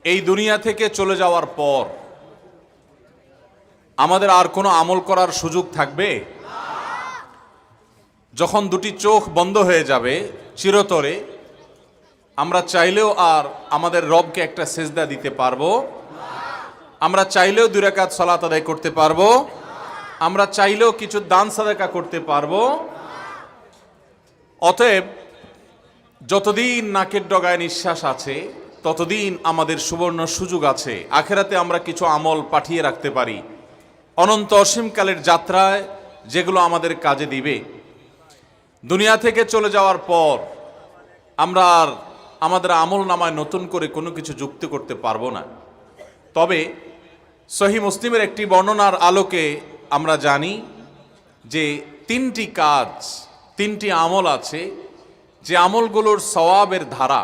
এই দুনিয়া থেকে চলে যাওয়ার পর আমাদের আর কোনো আমল করার সুযোগ থাকবে? যখন দুটি চোখ বন্ধ হয়ে যাবে চিরতরে, আমরা চাইলেও আর আমাদের রবকে একটা সেজদা দিতে পারবো? আমরা চাইলেও 2 রাকাত সালাত আদায় করতে পারবো? আমরা চাইলেও কিছু দান সাদাকা করতে পারবো? অতএব যতদিন নাকের ডগায় নিঃশ্বাস আছে ততদিন আমাদের সুবর্ণ সুযোগ আছে আখেরাতে আমরা কিছু আমল পাঠিয়ে রাখতে পারি অনন্ত অসীমকালের যাত্রায়, যেগুলো আমাদের কাজে দিবে। দুনিয়া থেকে চলে যাওয়ার পর আমরা আর আমাদের আমল নামায় নতুন করে কোনো কিছু যুক্ত করতে পারবো না। তবে সহিহ মুসলিমের একটি বর্ণনার আলোকে আমরা জানি যে 3টি কাজ, 3টি আমল আছে, যে আমলগুলোর সওয়াবের ধারা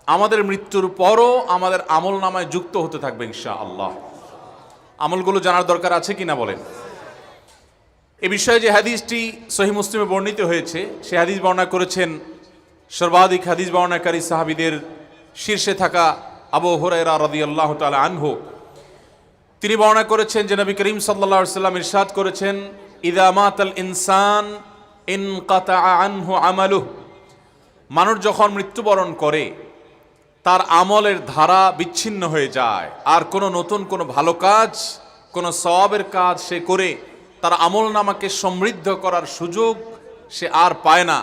আমাদের মৃত্যুর পরও আমাদের আমল নামায় যুক্ত হতে থাকবে ইনশাআল্লাহ। আমলগুলো জানার দরকার আছে কিনা বলেন? এ বিষয়ে যে হাদিসটি সহিহ মুসলিমে বর্ণিত হয়েছে, সে হাদিস বর্ণনা করেছেন সর্বাধিক হাদিস বর্ণনাকারী সাহাবীদের শীর্ষে থাকা আবু হুরায়রা রাদিয়াল্লাহু তাআলা আনহু। তিনি বর্ণনা করেছেন যে নবী করিম সাল্লাল্লাহু আলাইহি ওয়াসাল্লাম ইরশাদ করেছেন, ইযা মাতাল ইনসান ইনকাতাআ আনহু আমালুহু। মানুষ যখন মৃত্যুবরণ করে তার আমলের ধারা বিচ্ছিন্ন হয়ে যায়, আর কোনো নতুন কোনো ভালো কাজ, কোনো সওয়াবের কাজ সে করে তার আমল নামাকে সমৃদ্ধ করার সুযোগ সে আর পায় না।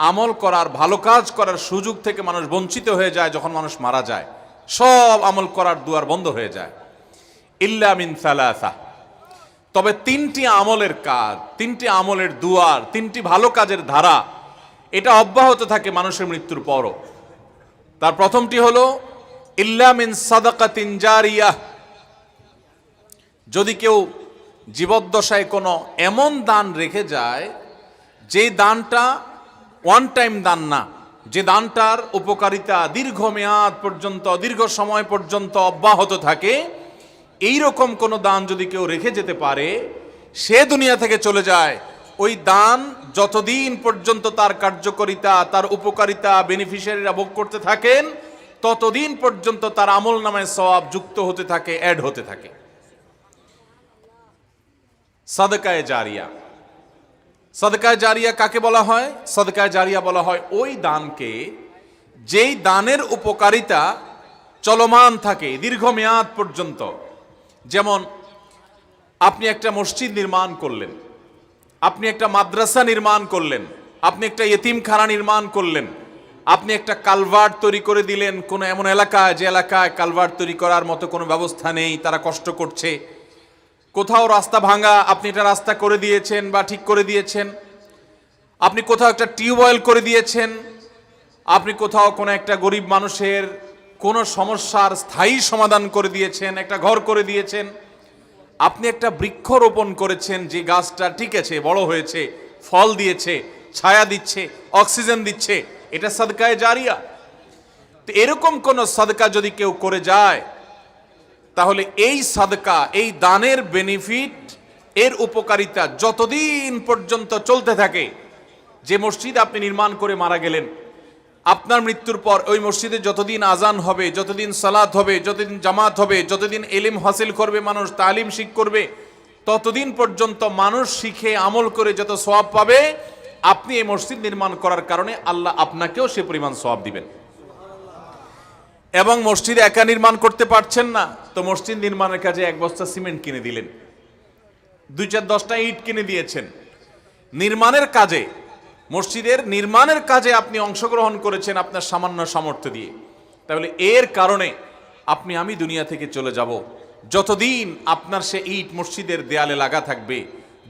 আমল করার, ভালো কাজ করার সুযোগ থেকে মানুষ বঞ্চিত হয়ে যায়। যখন মানুষ মারা যায় সব আমল করার দুয়ার বন্ধ হয়ে যায়, ইল্লা মিন সালাসা। তবে 3টি আমলের কাজ, 3টি আমলের দুয়ার, 3টি ভালো কাজের ধারা এটা অব্যাহত থাকে মানুষের মৃত্যুর পরও। তার প্রথমটি হলো ইল্লা মিন সাদাকাতিন জারিয়াহ। যদি কেউ জীবদ্দশায় কোনো এমন দান রেখে যায় যে দানটা ওয়ান টাইম দান না, যে দানটার উপকারিতা দীর্ঘমেয়াদ পর্যন্ত, দীর্ঘ সময় পর্যন্ত অব্যাহত থাকে, এই রকম কোনো দান যদি কেউ রেখে যেতে পারে, সে দুনিয়া থেকে চলে যায়, ওই দান যতদিন পর্যন্ত তার কার্যকারিতা, তার উপকারিতা বেনিফিশিয়ারিরা ভোগ করতে থাকেন, ততদিন পর্যন্ত তার আমল নামায় সওয়াব যুক্ত হতে থাকে, অ্যাড হতে থাকে। সাদকায়ে জারিয়া। সাদকায়ে জারিয়া কাকে বলা হয়? সাদকায়ে জারিয়া বলা হয় ওই দানকে যেই দানের উপকারিতা চলমান থাকে দীর্ঘমেয়াদ পর্যন্ত। যেমন আপনি একটা মসজিদ নির্মাণ করলেন, আপনি একটা মাদ্রাসা নির্মাণ করলেন, আপনি একটা ইতিমখানা নির্মাণ করলেন, আপনি একটা কালভার্ট তৈরি করে দিলেন কোনো এমন এলাকায় যে এলাকায় কালভার্ট তৈরি করার মতো কোনো ব্যবস্থা নেই, তারা কষ্ট করছে। কোথাও রাস্তা ভাঙা, আপনি একটা রাস্তা করে দিয়েছেন বা ঠিক করে দিয়েছেন। আপনি কোথাও একটা টিউবওয়েল করে দিয়েছেন। আপনি কোথাও কোনো একটা গরিব মানুষের কোনো সমস্যার স্থায়ী সমাধান করে দিয়েছেন, একটা ঘর করে দিয়েছেন। আপনি একটা বৃক্ষ রোপণ করেছেন, যে গাছটা টিকেছে, বড় হয়েছে, ফল দিয়েছে, ছায়া দিচ্ছে, অক্সিজেন দিচ্ছে, এটা সাদকায়ে জারিয়া। তো এরকম কোন সাদকা যদি কেউ করে যায়, তাহলে এই সাদকা, এই দানের বেনিফিট, এর উপকারিতা যতদিন পর্যন্ত চলতে থাকে। যে মসজিদ আপনি নির্মাণ করে মারা গেলেন, আপনার মৃত্যুর পর ওই মসজিদে যতদিন আজান হবে, যতদিন সালাত হবে, যতদিন জামাত হবে, যতদিন ইলম হাসিল করবে মানুষ, তালিম শিখ করবে, ততদিন পর্যন্ত মানুষ শিখে আমল করে যত সওয়াব পাবে, আপনি এই মসজিদ নির্মাণ করার কারণে আল্লাহ আপনাকেও সে পরিমাণ সওয়াব দিবেন। এবং মসজিদ একা নির্মাণ করতে পারছেন না, তো মসজিদ নির্মাণের কাজে 1 বস্তা সিমেন্ট কিনে দিলেন, 2-4-10টা ইট কিনে দিয়েছেন। নির্মাণের কাজে, মসজিদের নির্মাণের কাজে আপনি অংশগ্রহণ করেছেন আপনার সামান্য সামর্থ্য দিয়ে। তাহলে এর কারণে আপনি, আমি দুনিয়া থেকে চলে যাব, যতদিন আপনার সে ইট মসজিদের দেয়ালে লাগা থাকবে,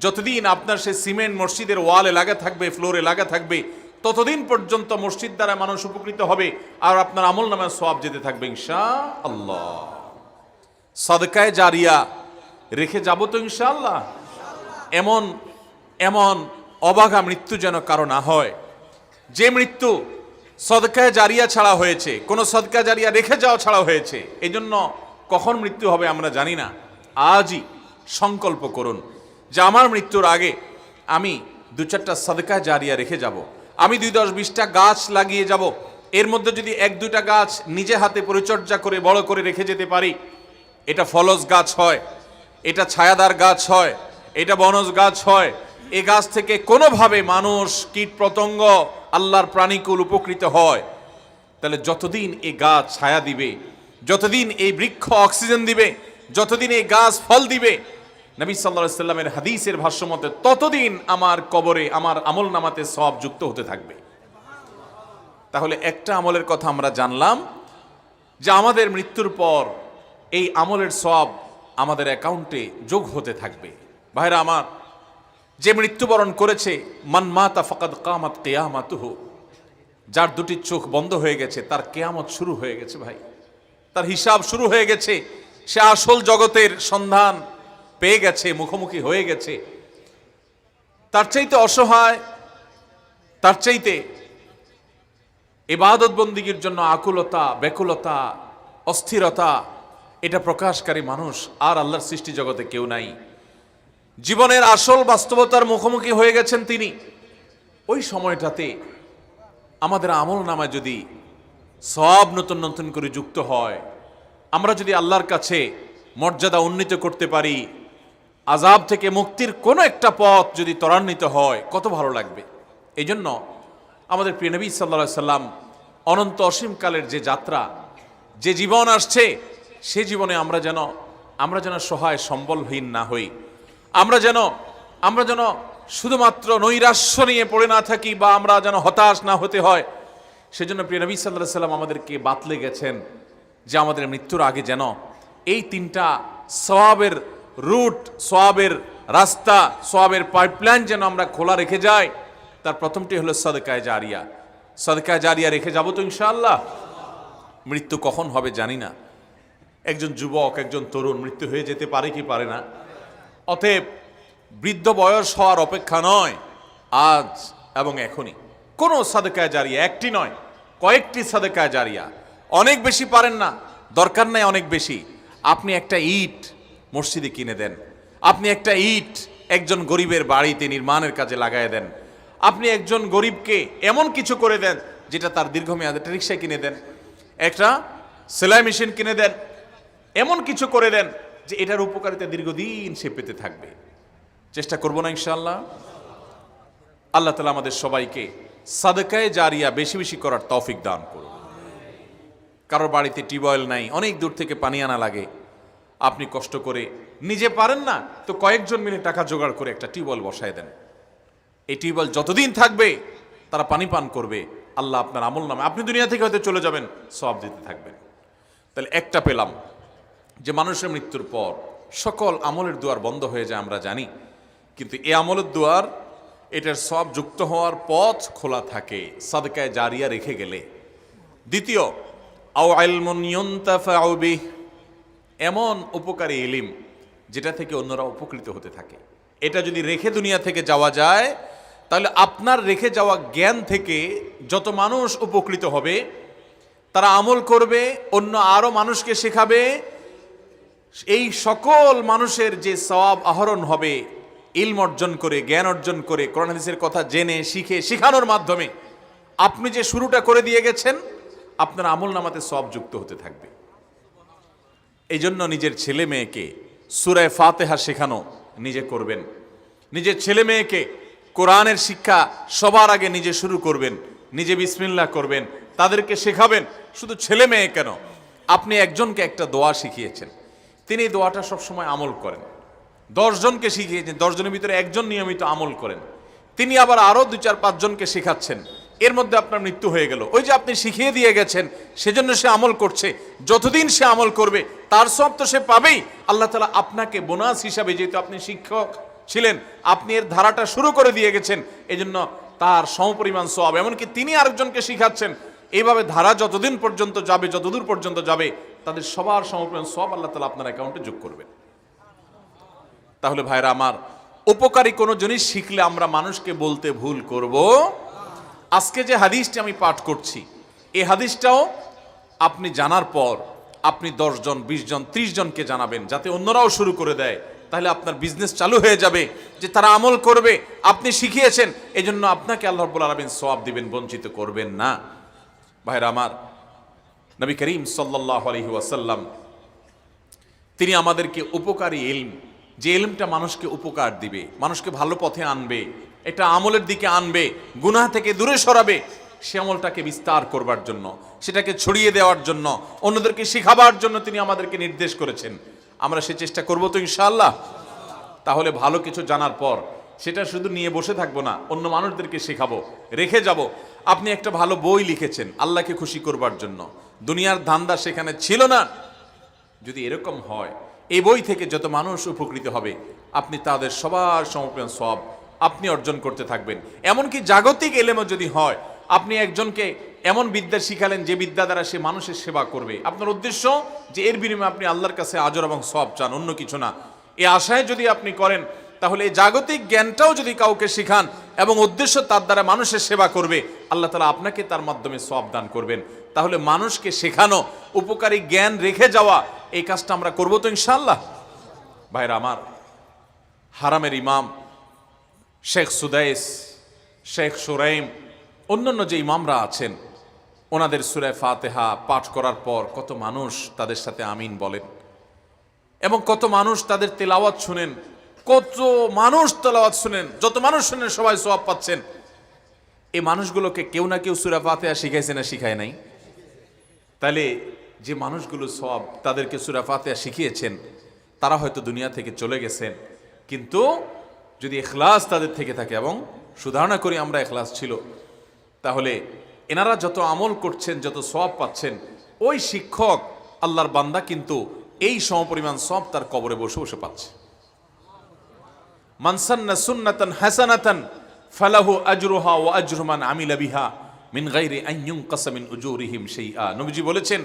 যতদিন আপনার সে সিমেন্ট মসজিদের ওয়ালে লাগা থাকবে, ফ্লোরে লাগা থাকবে, ততদিন পর্যন্ত মসজিদ দ্বারা মানুষ উপকৃত হবে, আর আপনার আমল নামায় সওয়াব যেতে থাকবে ইনশাআল্লাহ। সাদকায়ে জারিয়া রেখে যাব তো ইনশাআল্লাহ। এমন এমন অবাগা মৃত্যু যেন কারো না হয়, যে মৃত্যু সাদকায়ে জারিয়া ছাড়া হয়েছে, কোন সাদকা জারিয়া রেখে যাওয়া ছাড়া হয়েছে। এই জন্য কখন মৃত্যু হবে আমরা জানি না। আজই সংকল্প করুন যে আমার মৃত্যুর আগে আমি 2-4টা সাদকায়ে জারিয়া রেখে যাব, আমি 2-10-20টা গাছ লাগিয়ে যাব, এর মধ্যে যদি এক দুইটা গাছ নিজে হাতে পরিচর্যা করে বড় করে রেখে যেতে পারি, এটা ফলজ গাছ হয়, এটা ছায়াদার গাছ হয়, এটা বনজ গাছ হয়, এই গাছ থেকে কোনোভাবে মানুষ, কীট পতঙ্গ, আল্লাহর প্রাণীকুল উপকৃত হয়, তাহলে যতদিন এই গাছ ছায়া দিবে, যতদিন এই বৃক্ষ অক্সিজেন দিবে, যতদিন এই গাছ ফল দিবে, নবী সাল্লাল্লাহু আলাইহি সাল্লামের হাদিসের ভাষ্যমতে ততদিন আমার কবরে আমার আমল নামাতে সওয়াব যুক্ত হতে থাকবে। তাহলে একটা আমলের কথা আমরা জানলাম যে আমাদের মৃত্যুর পর এই আমলের সওয়াব আমাদের অ্যাকাউন্টে যোগ হতে থাকবে। ভাইরা আমার, যে মৃত্যুবরণ করেছে, মান মাতা ফাকাদ কামাত কিয়ামাতুহু, যার দুটি চোখ বন্ধ হয়ে গেছে তার কিয়ামত শুরু হয়ে গেছে ভাই, তার হিসাব শুরু হয়ে গেছে, সে আসল জগতের সন্ধান পেয়ে গেছে, মুখোমুখি হয়ে গেছে। তার চাইতে অসহায়, তার চাইতে ইবাদত বন্দিগির জন্য আকুলতা, ব্যাকুলতা, অস্থিরতা এটা প্রকাশকারী মানুষ আর আল্লাহর সৃষ্টি জগতে কেউ নাই। জীবনের আসল বাস্তবতার মুখোমুখি হয়ে গেছেন তিনি। ওই সময়টাতে আমাদের আমল নামায় যদি সব নতুন নতুন করে যুক্ত হয়, আমরা যদি আল্লাহর কাছে মর্যাদা উন্নীত করতে পারি, আযাব থেকে মুক্তির কোনো একটা পথ যদি ত্বরান্বিত হয়, কত ভালো লাগবে। এই জন্য আমাদের প্রিয় নবী সাল্লাল্লাহু আলাইহি সাল্লাম অনন্ত অসীমকালের যে যাত্রা, যে জীবন আসছে, সে জীবনে আমরা যেন সহায় সম্বলহীন না হই, আমরা যেন শুধুমাত্র নৈরাশ্য নিয়ে পড়ে না থাকি, বা আমরা যেন হতাশ না হতে হয়। সেজন্য প্রিয় নবী সাল্লাল্লাহু আলাইহি সাল্লাম আমাদেরকে বাতলে গেছেন যে আমাদের মৃত্যুর আগে যেন এই তিনটা সওয়াবের রুট, সওয়াবের রাস্তা, সওয়াবের পাইপলাইন যেন আমরা খোলা রেখে যাই। তার প্রথমটি হলো সাদকায়ে জারিয়া। সাদকায়ে জারিয়া রেখে যাব তো ইনশাআল্লাহ। মৃত্যু কখন হবে জানি না। একজন যুবক, একজন তরুণ মৃত্যু হয়ে যেতে পারে কি পারে না। অতএব বৃদ্ধ বয়স হওয়ার অপেক্ষা নয়, আজ এবং এখনই কোনো সাদকায়ে জারিয়া, একটি নয় কয়েকটি সাদকায়ে জারিয়া। অনেক বেশি পারেন না, দরকার নাই অনেক বেশি। আপনি একটা ইট মসজিদে কিনে দেন, আপনি একটা ইট একজন গরিবের বাড়িতে নির্মাণের কাজে লাগায় দেন, আপনি একজন গরিবকে এমন কিছু করে দেন যেটা তার দীর্ঘমেয়াদে, একটা রিক্সা কিনে দেন, একটা সেলাই মেশিন কিনে দেন, এমন কিছু করে দেন যে এটার উপকারিতা দীর্ঘদিন সে পেতে থাকবে। চেষ্টা করব না ইনশাআল্লাহ। আল্লাহ তাআলা আমাদের সবাইকে সাদকায়ে জারিয়া বেশি বেশি করার তৌফিক দান করুন। কারোর বাড়িতে টিউবওয়েল নাই, অনেক দূর থেকে পানি আনা লাগে, আপনি কষ্ট করে নিজে পারেন না তো কয়েকজন মিলে টাকা জোগাড় করে একটা টিউবওয়েল বসায় দেন। এই টিউবওয়েল যতদিন থাকবে তারা পানি পান করবে, আল্লাহ আপনার আমল নামে, আপনি দুনিয়া থেকে হয়তো চলে যাবেন, সওয়াব দিতে থাকবেন। তাহলে একটা পেলাম যে মানুষের মৃত্যুর পর সকল আমলের দুয়ার বন্ধ হয়ে যায় আমরা জানি, কিন্তু এই আমলের দুয়ার, এটার সব যুক্ত হওয়ার পথ খোলা থাকে সাদকায়ে জারিয়া রেখে গেলে। দ্বিতীয়, আও ইলমুন ইউনতাফাউ বিহি, এমন উপকারী ইলম যেটা থেকে অন্যরা উপকৃত হতে থাকে। এটা যদি রেখে দুনিয়া থেকে যাওয়া যায়, তাহলে আপনার রেখে যাওয়া জ্ঞান থেকে যত মানুষ উপকৃত হবে, তারা আমল করবে, অন্য আরো মানুষকে শেখাবে। এই সকল মানুষের যে সওয়াব আহরণ হবে ইলম অর্জন করে, জ্ঞান অর্জন করে, কোরআন হাদিসের কথা জেনে শিখে শেখানোর মাধ্যমে, আপনি যে শুরুটা করে দিয়ে গেছেন, আপনার আমল নামাতে সওয়াব যুক্ত হতে থাকবে। এই জন্য নিজের ছেলে মেয়েকে সূরা ফাতিহা শেখানো নিজে করবেন, নিজের ছেলে মেয়েকে কোরআনের শিক্ষা সবার আগে নিজে শুরু করবেন, নিজে বিসমিল্লাহ করবেন, তাদেরকে শেখাবেন। শুধু ছেলে মেয়ে কেন, আপনি একজনকে একটা দোয়া শিখিয়েছেন, তিনি এই দোয়াটা সবসময় আমল করেন, 10 জনকে শিখিয়েছেন, 10 জনের ভিতরে একজন নিয়মিত আমল করেন, তিনি আবার আরো 2-4-5 জনকে শেখাচ্ছেন, এর মধ্যে আপনার মৃত্যু হয়ে গেল। ওই যে আপনি শিখিয়ে দিয়ে গেছেন, সেজন্য সে আমল করছে, যতদিন সে আমল করবে তার সব তো সে পাবেই। আল্লাহ তাআলা আপনাকে বোনাস হিসাবে, যেহেতু আপনি শিক্ষক ছিলেন, আপনি এর ধারাটা শুরু করে দিয়ে গেছেন, এজন্য তার সমপরিমাণ সওয়াব, এমনকি তিনি আরেকজনকে শিখাচ্ছেন, এইভাবে ধারা যতদিন পর্যন্ত যাবে, যতদূর পর্যন্ত যাবে, তাদের সবার সমপরিমাণ সওয়াব আল্লাহ তাআলা আপনার অ্যাকাউন্টে যোগ করবেন। তাহলে ভাইরা আমার, উপকারী কোনো জিনিস শিখলে আমরা মানুষকে বলতে ভুল করব। আজকে যে হাদিসটি আমি পাঠ করছি, এই হাদিসটাও আপনি জানার পর আপনি 10 জন, 20 জন, 30 জনকে জানাবেন, যাতে অন্যরাও শুরু করে দেয়। তাহলে আপনার বিজনেস চালু হয়ে যাবে, যে তারা আমল করবে, আপনি শিখিয়েছেন, এজন্য আপনাকে আল্লাহ রাব্বুল আলামিন সওয়াব দিবেন, বঞ্চিত করবেন না। ভাইরা আমার, নবী করিম সাল্লাল্লাহু আলাইহি ওয়াসাল্লাম তিনি আমাদেরকে উপকারী ইলম, যে ইলমটা মানুষকে উপকার দিবে, মানুষকে ভালো পথে আনবে, এটা আমলের দিকে আনবে, গুনাহ থেকে দূরে সরাবে, সে আমলটাকে বিস্তার করবার জন্য, সেটাকে ছড়িয়ে দেওয়ার জন্য, অন্যদেরকে শেখাবার জন্য তিনি আমাদেরকে নির্দেশ করেছেন। আমরা সে চেষ্টা করব তো ইনশাআল্লাহ। তাহলে ভালো কিছু জানার পর সেটা শুধু নিয়ে বসে থাকবো না, অন্য মানুষদেরকে শেখাবো, রেখে যাব। আপনি একটা ভালো বই লিখেছেন আল্লাহকে খুশি করবার জন্য, দুনিয়ার ধান্দা সেখানে ছিল না। যদি এরকম হয়, এই বই থেকে যত মানুষ উপকৃত হবে, আপনি তাদের সবার সমর্পণ সওয়াব আপনি অর্জন করতে থাকবেন। এমনকি জাগতিক এলেমও যদি হয়, আপনি একজনকে এমন বিদ্যা শিখালেন যে বিদ্যা দ্বারা সে মানুষের সেবা করবে, আপনার উদ্দেশ্য যে এর বিনিময়ে আপনি আল্লাহর কাছে আজর এবং সওয়াব চান, অন্য কিছু না। এই আশায় যদি আপনি করেন, তাহলে এই জাগতিক জ্ঞানটাও যদি কাউকে শিখান এবং উদ্দেশ্য তার দ্বারা মানুষের সেবা করবে, আল্লাহ তাআলা আপনাকে তার মাধ্যমে সওয়াব দান করবেন। তাহলে মানুষকে শেখানো, উপকারী জ্ঞান রেখে যাওয়া, এই কাজটা আমরা করবো তো ইনশাআল্লাহ। ভাইরা আমার, হারামের ইমাম শেখ সুদাইস, শেখ সুরাইম, অন্যান্য যে ইমামরা আছেন, ওনাদের সূরা ফাতিহা পাঠ করার পর কত মানুষ তাদের সাথে আমিন বলেন, এবং কত মানুষ তাদের তেলাওয়াত শুনেন, কত মানুষ তেলাওয়াত শুনেন, যত মানুষ শুনেন সবাই সওয়াব পাচ্ছেন। এই মানুষগুলোকে কেউ না কেউ সূরা ফাতিহা শিখাইছে না শিখায় নাই? তাহলে যে মানুষগুলো সওয়াব তাদেরকে সূরা ফাতিহা শিখিয়েছেন, তারা হয়তো দুনিয়া থেকে চলে গেছেন, কিন্তু যদি ইখলাস তাদের থেকে থাকে, এবং সুধারণা করি আমরা ইখলাস ছিল, তাহলে এনারা যত আমল করছেন, যত সওয়াব পাচ্ছেন, ওই শিক্ষক আল্লাহর বান্দা কিন্তু এই সমপরিমাণ সওয়াব তার কবরে বসে বসে পাচ্ছে। মান সান্না সুন্নাতান হাসানাতান ফালাহু আজরুহা ওয়া আজরু মান আমিলা বিহা মিন গায়রি আন ইউনকাসা মিন উজুরিহিম শাইআ। নবীজি বলেছেন,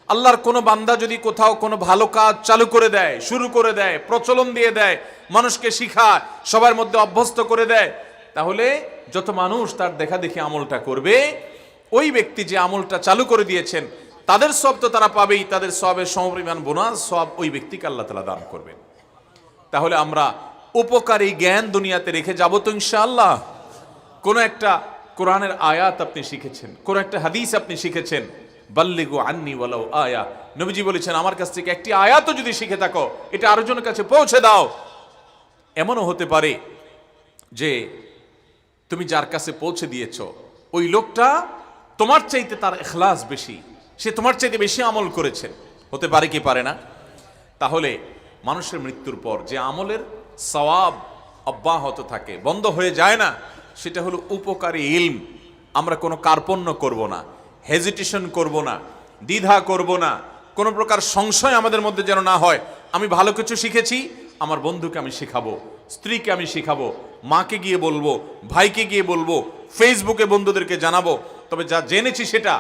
আল্লাহর কোনো বান্দা যদি কোথাও কোনো ভালো কাজ চালু করে দেয়, শুরু করে দেয়, প্রচলন দিয়ে দেয়, মানুষকে শিখায়, সবার মধ্যে অভ্যস্ত করে দেয়, তাহলে যত মানুষ তার দেখা দেখি আমলটা করবে, ওই ব্যক্তি যে আমলটা চালু করে দিয়েছেন তাদের সওয়াব তো তারা পাবেই, তাদের সওয়াবের সমপরিমাণ বোনাস সওয়াব ওই ব্যক্তিকে আল্লাহ তাআলা দান করবেন। তাহলে আমরা উপকারী জ্ঞান দুনিয়াতে রেখে যাব তো ইনশাআল্লাহ। কোন একটা কোরআনের আয়াত আপনি শিখেছেন, কোন একটা হাদিস আপনি শিখেছেন, বাল্লিগু আন্নি ওয়ালাউ আয়া, নবীজি বলেছেন আমার কাছ থেকে একটি আয়াতও যদি শিখে থাকো, এটা আরেকজনের কাছে পৌঁছে দাও। এমনও হতে পারে যে তুমি যার কাছে পৌঁছে দিয়েছো, ওই লোকটা তোমার চাইতে তার ইখলাস বেশি, সে তোমার চাইতে বেশি আমল করেছেন, হতে পারে কি পারে না? তাহলে মানুষের মৃত্যুর পর যে আমলের সওয়াব অব্যাহত থাকে, বন্ধ হয়ে যায় না, সেটা হলো উপকারী ইলম। আমরা কোনো কার্পণ্য করব না, হেজিটেশন করব না, দ্বিধা করব না, কোনো প্রকার সংশয় আমাদের মধ্যে যেন না হয়। আমি ভালো কিছু শিখেছি, আমার বন্ধুকে আমি শেখাবো, স্ত্রীকে আমি শেখাবো, মাকে গিয়ে বলবো, ভাইকে গিয়ে বলবো, ফেসবুকে বন্ধুদেরকে জানাবো। তবে যা জেনেছি সেটা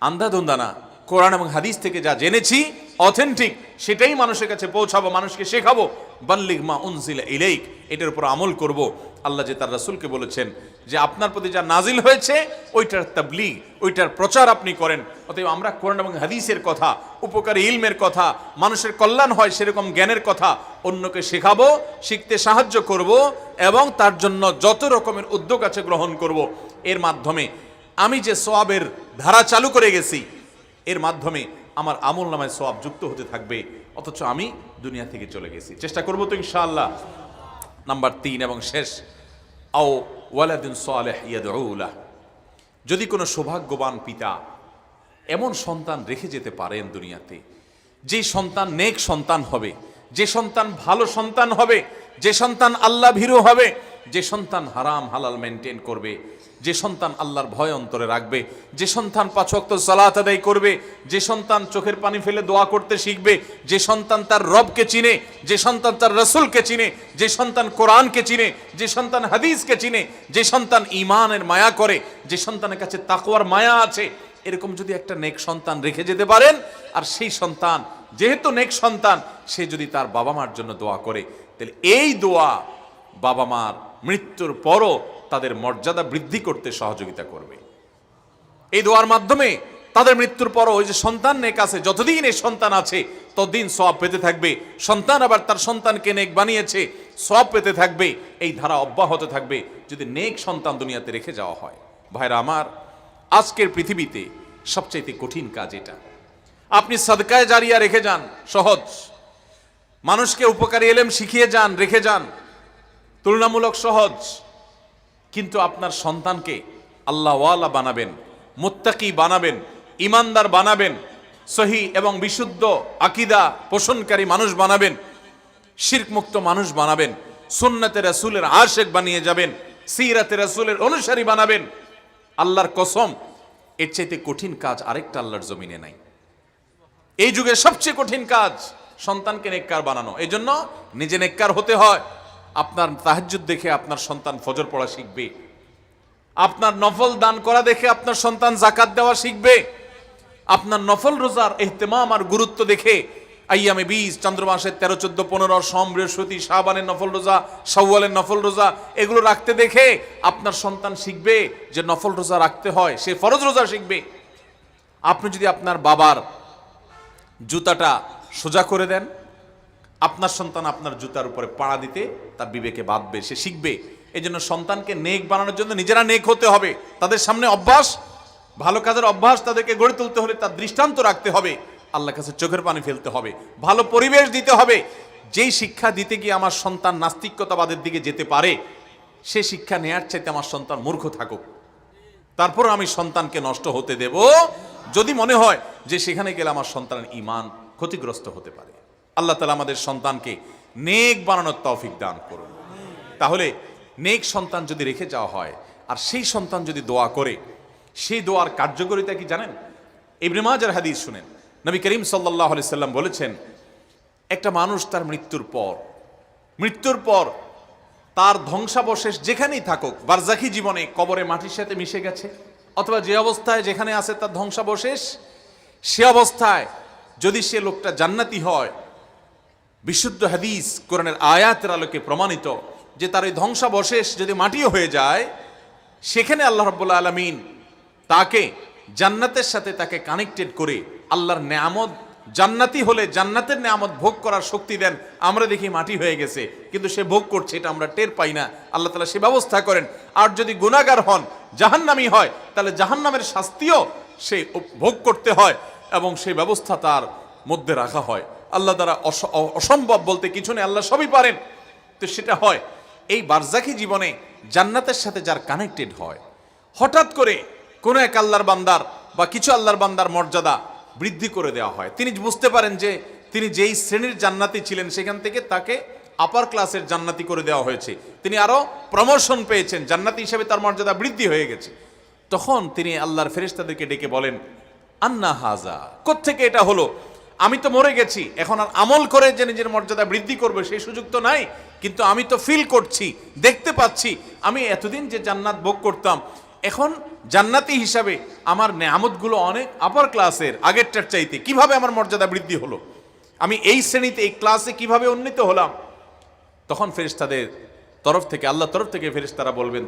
আন্ধাধুন্ধা না, কোরআন এবং হাদিস থেকে যা জেনেছি অথেন্টিক, সেটাই মানুষের কাছে পৌঁছাবো, মানুষকে শেখাবো। বাল্লিগ মা উনজিলা ইলাইক, এটার উপর আমল করব। আল্লাহ যে তার রাসূলকে বলেছেন যে আপনার প্রতি যা নাজিল হয়েছে ওইটার তাবলীগ, ওইটার প্রচার আপনি করেন। অতএব আমরা কোরআন এবং হাদিসের কথা, উপকারী ইলমের কথা, মানুষের কল্যাণ হয় সেরকম জ্ঞানের কথা অন্যকে শেখাবো, শিখতে সাহায্য করব, এবং তার জন্য যত রকমের উদ্যোগ আছে গ্রহণ করব। এর মাধ্যমে আমি যে সওয়াবের ধারা চালু করে গেছি, এর মাধ্যমে আমার আমল নামায় সওয়াব যুক্ত হতে থাকবে, অথচ আমি দুনিয়া থেকে চলে গেছি। চেষ্টা করব তো ইনশাআল্লাহ। নাম্বার 3 এবং শেষ, আও ওয়ালাদিন সালেহ ইয়াদউ লাহ, যদি কোনো সৌভাগ্যবান পিতা এমন সন্তান রেখে যেতে পারেন দুনিয়াতে, যে সন্তান নেক সন্তান হবে, যে সন্তান ভালো সন্তান হবে, যে সন্তান আল্লাহ ভীরু হবে, যে সন্তান হারাম হালাল মেনটেন করবে, যে সন্তান আল্লাহর ভয় অন্তরে রাখবে, যে সন্তান 5 ওয়াক্ত সালাত আদায় করবে, যে সন্তান চোখের পানি ফেলে দোয়া করতে শিখবে, যে সন্তান তার রবকে চিনে, যে সন্তান তার রাসূলকে চিনে, যে সন্তান কোরআনকে চিনে, যে সন্তান হাদিসকে চিনে, যে সন্তান ঈমানের মায়া করে, যে সন্তানের কাছে তাকওয়ার মায়া আছে, এরকম যদি একটা নেক সন্তান রেখে যেতে পারেন, আর সেই সন্তান যেহেতু নেক সন্তান, সে যদি তার বাবা মার জন্য দোয়া করে, তাহলে এই দোয়া বাবা মার মৃত্যুর পরও তাদের মর্যাদা বৃদ্ধি করতে সহযোগিতা করবে। এই দোয়ার মাধ্যমে তাদের মৃত্যুর পরও ওই যে সন্তান নেক আছে, যতদিন এই সন্তান আছে ততদিন সওয়াব পেতে থাকবে, সন্তান আবার তার সন্তানকে নেক বানিয়েছে, সওয়াব পেতে থাকবে, এই ধারা অব্যাহত থাকবে যদি নেক সন্তান দুনিয়াতে রেখে যাওয়া হয়। ভাইরা আমার, আজকের পৃথিবীতে সবচাইতে কঠিন কাজ এটা। আপনি সাদকায়ে জারিয়া রেখে যান, সহজ। মানুষকে উপকারী এলেম শিখিয়ে যান, রেখে যান, তুলনামূলক সহজ। কিন্তু আপনার সন্তানকে আল্লাহওয়ালা বানাবেন, মুত্তাকি বানাবেন, ইমানদার বানাবেন, সহি এবং বিশুদ্ধ আকীদা পোষণকারী মানুষ বানাবেন, শিরক মুক্ত মানুষ বানাবেন, সুন্নতে রাসূলের আশিক বানিয়ে যাবেন, সিরাতে রাসূলের অনুসারী বানাবেন। আল্লাহর কসম, এর চাইতে কঠিন কাজ আরেকটা আল্লাহর জমিনে নাই। এই যুগে সবচেয়ে কঠিন কাজ সন্তানকে নেককার বানানো। এই জন্য নিজে নেককার হতে হয়। আপনার তাহাজ্জুদ দেখে আপনার সন্তান ফজর পড়া শিখবে, আপনার নফল দান করা দেখে আপনার সন্তান যাকাত দেওয়া শিখবে, আপনার নফল রোজার ইহতিমাম আর গুরুত্ব দেখে আইয়ামে 20 চন্দ্রমাসের 13, 14, 15 সোম, বৃহস্পতি, শাবানের নফল রোজা, শাওয়ালের নফল রোজা এগুলো রাখতে দেখে আপনার সন্তান শিখবে যে নফল রোজা রাখতে হয়, সে ফরজ রোজা শিখবে। আপনি যদি আপনার বাবার জুতাটা সোজা করে দেন, আপনার সন্তান আপনার জুতার উপরে পাড়া দিতে তার বিবেকে বাঁধবে, সে শিখবে। এই জন্য সন্তানকে নেক বানানোর জন্য নিজেরা নেক হতে হবে। তাদের সামনে অভ্যাস, ভালো কাজের অভ্যাস তাদেরকে গড়ে তুলতে হলে তার দৃষ্টান্ত রাখতে হবে, আল্লাহর কাছে চোখের পানি ফেলতে হবে, ভালো পরিবেশ দিতে হবে। যেই শিক্ষা দিতে গিয়ে আমার সন্তান নাস্তিকতাবাদের দিকে যেতে পারে, সে শিক্ষা নেয়ার চাইতে আমার সন্তান মূর্খ থাকুক, তারপর আমি সন্তানকে নষ্ট হতে দেব যদি মনে হয় যে সেখানে গেলে আমার সন্তানের ঈমান ক্ষতিগ্রস্ত হতে পারে। আল্লাহ তাআলা আমাদের সন্তানকে নেক বানানোর তৌফিক দান করুন। তাহলে নেক সন্তান যদি রেখে যাওয়া হয় আর সেই সন্তান যদি দোয়া করে, সেই দোয়ার কার্যকারিতা কি জানেন? ইবনে মাজার হাদিস শুনেন, নবী করিম সাল্লাল্লাহু আলাইহি সাল্লাম বলেছেন, একটা মানুষ তার মৃত্যুর পর তার ধ্বংসাবশেষ যেখানেই থাকুক, বারজাখি জীবনে কবরে মাটির সাথে মিশে গেছে, অথবা যে অবস্থায় যেখানে আছে তার ধ্বংসাবশেষ, সে অবস্থায় যদি সে লোকটা জান্নাতি হয়, বিশুদ্ধ হাদিস কোরআনের আয়াতের আলোকে প্রমাণিত যে তার এই ধ্বংসাবশেষ যদি মাটিও হয়ে যায়, সেখানে আল্লাহ রাব্বুল আলামিন তাকে জান্নাতের সাথে তাকে কানেক্টেড করে আল্লাহর নেয়ামত, জান্নাতি হলে জান্নাতের নেয়ামত ভোগ করার শক্তি দেন। আমরা দেখি মাটি হয়ে গেছে কিন্তু সে ভোগ করছে, এটা আমরা টের পাই না। আল্লাহ তাআলা সে ব্যবস্থা করেন। আর যদি গুনাহগার হন, জাহান্নামী হয়, তাহলে জাহান্নামের শাস্তিও সে ভোগ করতে হয় এবং সেই ব্যবস্থা তার মধ্যে রাখা হয়। আল্লাহ দ্বারা অসম্ভব বলতে কিছু নেই, আল্লাহ সবই পারেন। তো সেটা হয় এই বারজাখি জীবনে জান্নাতের সাথে যার কানেক্টেড হয়, হঠাৎ করে কোন এক আল্লাহর বান্দার বা কিছু আল্লাহর বান্দার মর্যাদা বৃদ্ধি করে দেওয়া হয়। তিনি বুঝতে পারেন যে তিনি যেই শ্রেণীর জান্নাতি ছিলেন সেখান থেকে তাকে আপার ক্লাসের জান্নাতি করে দেওয়া হয়েছে, তিনি আরো প্রমোশন পেয়েছেন, জান্নাতি হিসেবে তার মর্যাদা বৃদ্ধি হয়ে গেছে। তখন তিনি আল্লাহর ফেরেশতাদেরকে ডেকে বলেন, আন্না হাজা, কোত্থেকে এটা হলো? আমি তো মরে গেছি, এখন আর আমল করে যে নিজের মর্যাদা বৃদ্ধি করবে সেই সুযোগ তো নাই, কিন্তু আমি তো ফিল করছি, দেখতে পাচ্ছি আমি এতদিন যে জান্নাত ভোগ করতাম, এখন জান্নাতি হিসাবে আমার নেয়ামতগুলো অনেক আপার ক্লাসের, আগেরটার চাইতে কিভাবে আমার মর্যাদা বৃদ্ধি হলো, আমি এই শ্রেণীতে এই ক্লাসে কিভাবে উন্নীত হলাম। তখন ফেরেশতাদের তরফ থেকে, আল্লাহর তরফ থেকে ফেরেশতারা বলবেন,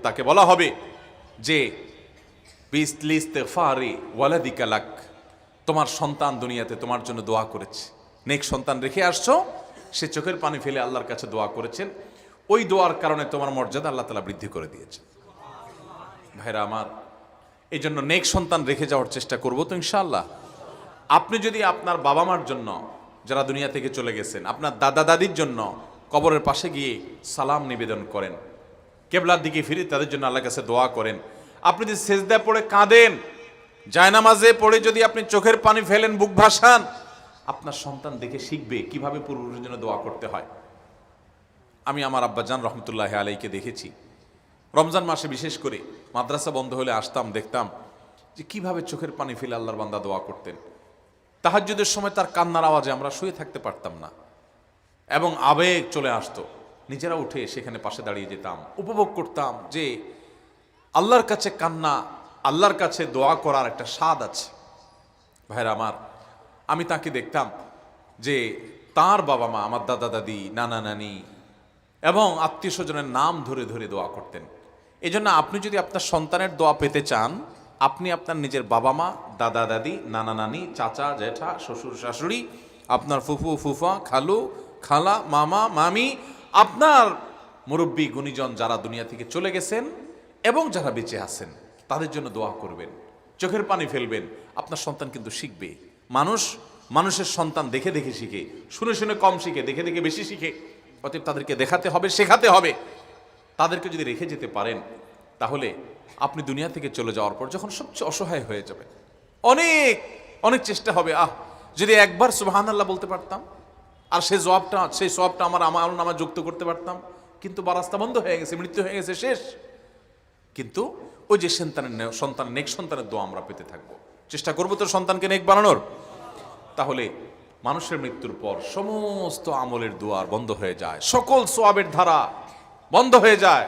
তাকে বলা হবে যে বিস্তিগফারি ওয়ালাদিকা লাক, তোমার সন্তান দুনিয়াতে তোমার জন্য দোয়া করেছে, নেক সন্তান রেখে আসছো, সে চোখের পানি ফেলে আল্লাহর কাছে দোয়া করেছেন, ওই দোয়ার কারণে তোমার মর্যাদা আল্লাহ তাআলা বৃদ্ধি করে দিয়েছে। ভাইরা আমার, এই জন্য নেক সন্তান রেখে যাওয়ার চেষ্টা করবো তো ইনশাআল্লাহ। আপনি যদি আপনার বাবা মার জন্য যারা দুনিয়া থেকে চলে গেছেন, আপনার দাদা দাদির জন্য কবরের পাশে গিয়ে সালাম নিবেদন করেন, কেবলার দিকে ফিরে তাদের জন্য আল্লাহর কাছে দোয়া করেন, আপনি যদি সেজদায় পড়ে কাঁদেন, জায়নামাজে পড়ে যদি আপনি চোখের পানি ফেলেন, বুক ভাসান, আপনার সন্তান দেখে শিখবে কিভাবে পূর্বপুরুষের জন্য দোয়া করতে হয়। আমি আমার আব্বাজান রহমতুল্লাহ আলাইকে দেখেছি, রমজান মাসে বিশেষ করে মাদ্রাসা বন্ধ হলে আসতাম, দেখতাম যে কিভাবে চোখের পানি ফেলে আল্লাহর বান্দা দোয়া করতেন। তাহাজ্জুদের সময় তার কান্নার আওয়াজে আমরা শুয়ে থাকতে পারতাম না এবং আবেগ চলে আসতো, নিজেরা উঠে সেখানে পাশে দাঁড়িয়ে যেতাম, উপভোগ করতাম যে আল্লাহর কাছে কান্না, আল্লাহর কাছে দোয়া করার একটা স্বাদ আছে। ভাইরা আমার, আমি তাকে দেখতাম যে তার বাবা মা, আমার দাদা দাদি, নানা নানি এবং আত্মীয় স্বজনের নাম ধরে ধরে দোয়া করতেন। এই জন্য আপনি যদি আপনার সন্তানের দোয়া পেতে চান, আপনি আপনার নিজের বাবা মা, দাদা দাদি, নানা নানি, চাচা জেঠা, শ্বশুর শাশুড়ি, আপনার ফুফু ফুফা, খালু খালা, মামা মামি, আপনার মুরব্বী গুণীজন যারা দুনিয়া থেকে চলে গেছেন এবং যারা বেঁচে আছেন, তাদের জন্য দোয়া করবেন। চোখের পানি ফেলবেন, আপনার সন্তান কিন্তু শিখবে। মানুষের সন্তান দেখে দেখে শিখে, শুনে শুনে কম শিখে, দেখে দেখে বেশি শিখে। অতএব তাদেরকে দেখাতে হবে, শেখাতে হবে। তাদেরকে যদি রেখে যেতে পারেন, তাহলে আপনি দুনিয়া থেকে চলে যাওয়ার পর যখন সবচেয়ে অসহায় হয়ে যাবেন, অনেক অনেক চেষ্টা হবে, যদি একবার সুবহানাল্লাহ বলতে পারতাম, আর সেই সওয়াবটা আমার আমলনামায় যুক্ত করতে পারতাম, কিন্তু বা রাস্তা বন্ধ হয়ে গেছে, মৃত্যু হয়ে গেছে, শেষ। কিন্তু ওই যে নেক সন্তানের দোয়া আমরা পেতে থাকবো। চেষ্টা করবো তো সন্তানকে নেক বানানোর। তাহলে মানুষের মৃত্যুর পর সমস্ত আমলের দুয়ার বন্ধ হয়ে যায়, সকল সওয়াবের ধারা বন্ধ হয়ে যায়।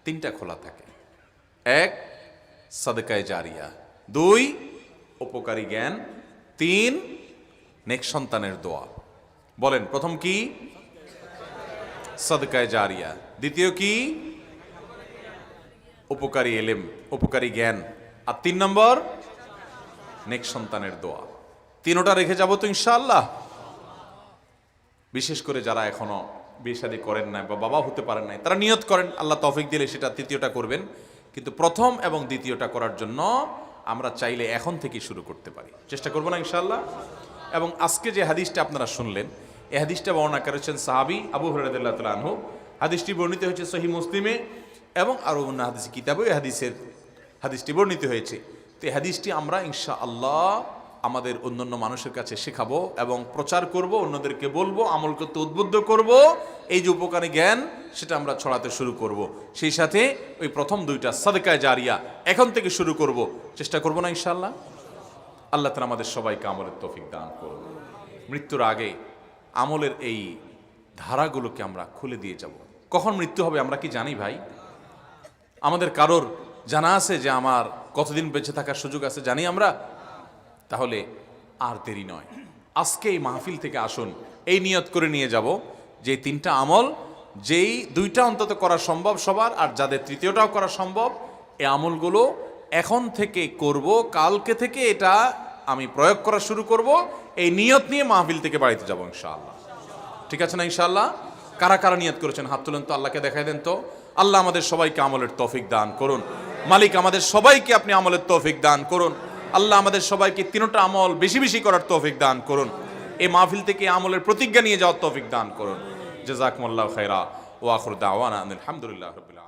তিনটা খোলা থাকে: এক, সাদকায়ে জারিয়া; দুই, উপকারী জ্ঞান; তিন, নেক সন্তানের দোয়া। বলেন, প্রথম কি? সাদকায়ে জারিয়া। দ্বিতীয় কি? উপকারী এলেম, উপকারী জ্ঞান। আর 3 নম্বর নেক সন্তানের দোয়া। তিনোটা রেখে যাব তো ইনশাআল্লাহ। বিশেষ করে যারা এখনো বিয়ে শাদী করেন নাই বা বাবা হতে পারেন নাই, তারা নিয়ত করেন, আল্লাহ তৌফিক দিলে সেটা তৃতীয়টা করবেন। কিন্তু প্রথম এবং দ্বিতীয়টা করার জন্য আমরা চাইলে এখন থেকে শুরু করতে পারি। চেষ্টা করবো না ইনশাআল্লাহ? এবং আজকে যে হাদিসটা আপনারা শুনলেন, এই হাদিসটা বর্ণনা করেছেন সাহাবী আবু হুরায়রা রাদিয়াল্লাহু তাআলা আনহু। হাদিসটি বর্ণিত হয়েছে সহিহ মুসলিমে এবং আরো অন্য হাদিস কিতাবে হাদিসটি বর্ণিত হয়েছে। তো এই হাদিসটি আমরা ইনশাআল্লাহ আমাদের অন্যান্য মানুষের কাছে শেখাবো এবং প্রচার করব, অন্যদেরকে বলবো, আমল করতে উদ্বুদ্ধ করব। এই যে উপকারী জ্ঞান, সেটা আমরা ছড়াতে শুরু করব। সেই সাথে ওই প্রথম দুইটা সাদকায়ে জারিয়া এখন থেকে শুরু করব। চেষ্টা করব না ইনশাআল্লাহ? আল্লাহ তাআলা আমাদের সবাইকে আমলের তৌফিক দান করুন। মৃত্যুর আগে আমলের এই ধারাগুলোকে আমরা খুলে দিয়ে যাব। কখন মৃত্যু হবে আমরা কি জানি ভাই? আমাদের কারোর জানা আছে যে আমার কতদিন বেঁচে থাকার সুযোগ আছে? জানি আমরা? তাহলে আর দেরি নয়, আজকে এই মাহফিল থেকে আসুন, এই নিয়ত করে নিয়ে যাব যে 3টা আমল, যেই 2টা অন্তত করা সম্ভব সবার, আর যাদের 3য়টাও করা সম্ভব, এই আমলগুলো এখন থেকে করব, কালকে থেকে এটা আমি প্রয়োগ করা শুরু করব। এই নিয়ত নিয়ে মাহফিল থেকে বাড়িতে যাব ইনশাআল্লাহ। ঠিক আছে না ইনশাআল্লাহ? কারা কারা নিয়ত করেছেন হাত তুলেন তো, আল্লাহকে দেখাই দেন তো। আল্লাহ আমাদের সবাইকে আমলের তৌফিক দান করুন। মালিক, আমাদের সবাইকে আপনি আমলের তৌফিক দান করুন। আল্লাহ আমাদের সবাইকে 3টা আমল বেশি বেশি করার তৌফিক দান করুন। এই মাহফিল থেকে আমলের প্রতিজ্ঞা নিয়ে যাওয়ার তৌফিক দান করুন। জাযাকুমুল্লাহু খায়রা ওয়া আখিরু দাওয়ানা আলহামদুলিল্লাহি রাব্বিল আলামিন।